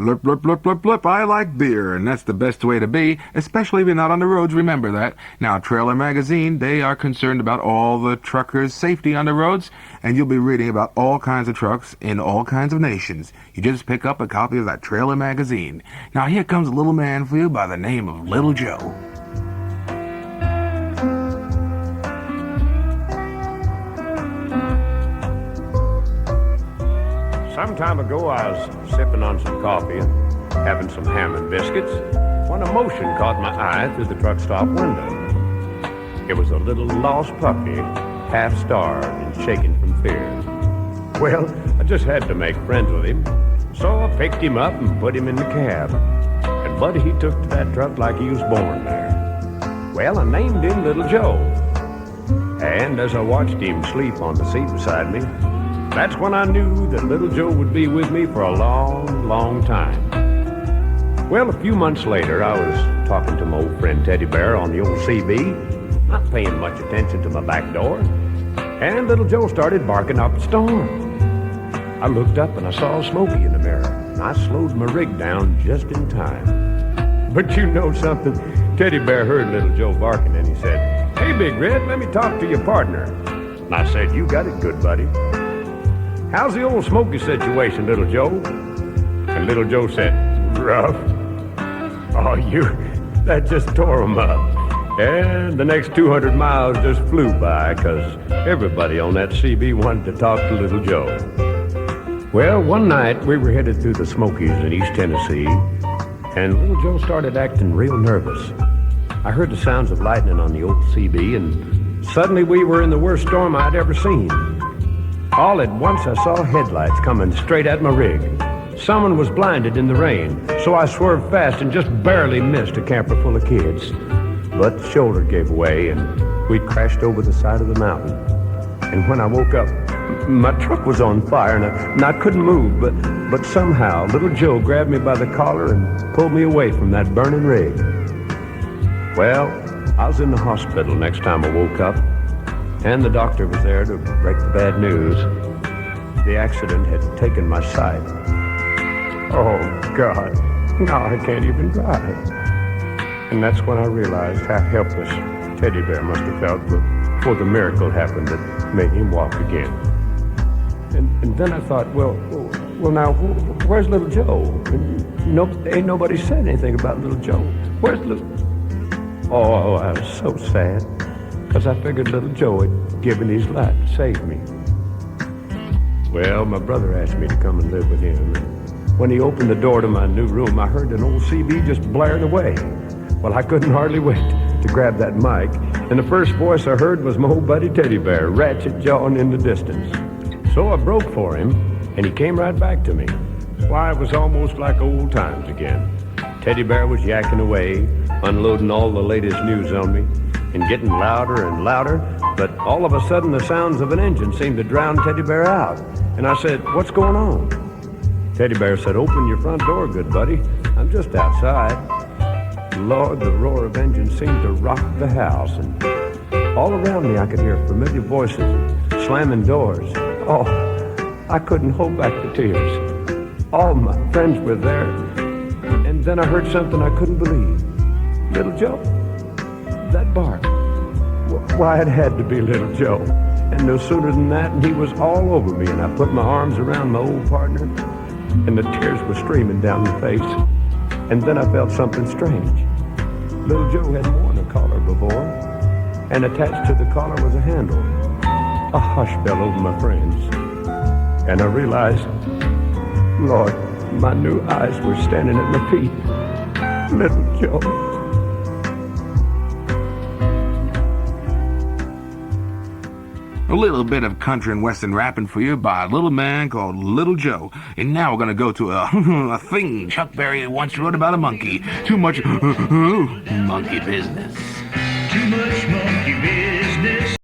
Blip, blip, blip, blip, blip. I like beer, and that's the best way to be, especially if you're not on the roads, remember that. Now, Trailer Magazine, they are concerned about all the truckers' safety on the roads, and you'll be reading about all kinds of trucks in all kinds of nations. You just pick up a copy of that Trailer Magazine. Now, here comes a little man for you by the name of Little Joe. Some time ago, I was sipping on some coffee and having some ham and biscuits when a motion caught my eye through the truck stop window. It was a little lost puppy, half starved and shaking from fear. Well, I just had to make friends with him, so I picked him up and put him in the cab. And Buddy, he took to that truck like he was born there. Well, I named him Little Joe. And as I watched him sleep on the seat beside me, that's when I knew that Little Joe would be with me for a long, long time. Well, a few months later, I was talking to my old friend Teddy Bear on the old CB, not paying much attention to my back door, and Little Joe started barking up a storm. I looked up and I saw Smokey in the mirror, and I slowed my rig down just in time. But you know something? Teddy Bear heard Little Joe barking, and he said, "Hey, Big Red, let me talk to your partner." And I said, "You got it, good buddy. How's the old Smokey situation, Little Joe?" And Little Joe said, "Rough. Oh, that just tore him up." And the next 200 miles just flew by because everybody on that CB wanted to talk to Little Joe. Well, one night we were headed through the Smokies in East Tennessee, and Little Joe started acting real nervous. I heard the sounds of lightning on the old CB, and suddenly we were in the worst storm I'd ever seen. All at once, I saw headlights coming straight at my rig. Someone was blinded in the rain, so I swerved fast and just barely missed a camper full of kids. But the shoulder gave way, and we crashed over the side of the mountain. And when I woke up, my truck was on fire, and I couldn't move, but somehow Little Joe grabbed me by the collar and pulled me away from that burning rig. Well, I was in the hospital next time I woke up, and the doctor was there to break the bad news. The accident had taken my sight. Oh, God. Now I can't even drive. And that's when I realized how helpless Teddy Bear must have felt before the miracle happened that made him walk again. And then I thought, well, now, where's Little Joe? And ain't nobody said anything about Little Joe. Where's Little... Oh, I was so sad, because I figured Little Joe had given his life to save me. Well, my brother asked me to come and live with him. And when he opened the door to my new room, I heard an old CB just blaring away. Well, I couldn't hardly wait to grab that mic, and the first voice I heard was my old buddy Teddy Bear, ratchet-jawing in the distance. So I broke for him, and he came right back to me. Why, it was almost like old times again. Teddy Bear was yakking away, unloading all the latest news on me, and getting louder and louder, but all of a sudden the sounds of an engine seemed to drown Teddy Bear out. And I said, "What's going on?" Teddy Bear said, "Open your front door, good buddy. I'm just outside." Lord, the roar of engines seemed to rock the house, and all around me I could hear familiar voices and slamming doors. Oh, I couldn't hold back the tears. All my friends were there, and then I heard something I couldn't believe. Little Joe. That bark. Why, it had to be Little Joe. And no sooner than that, and he was all over me, and I put my arms around my old partner, and the tears were streaming down my face. And then I felt something strange. Little Joe hadn't worn a collar before, and attached to the collar was a handle. A hush fell over my friends, and I realized, Lord, my new eyes were standing at my feet. Little Joe. A little bit of country and western rapping for you by a little man called Little Joe. And now we're going to go to a thing Chuck Berry once wrote about a monkey. Too much monkey business. Too much monkey business.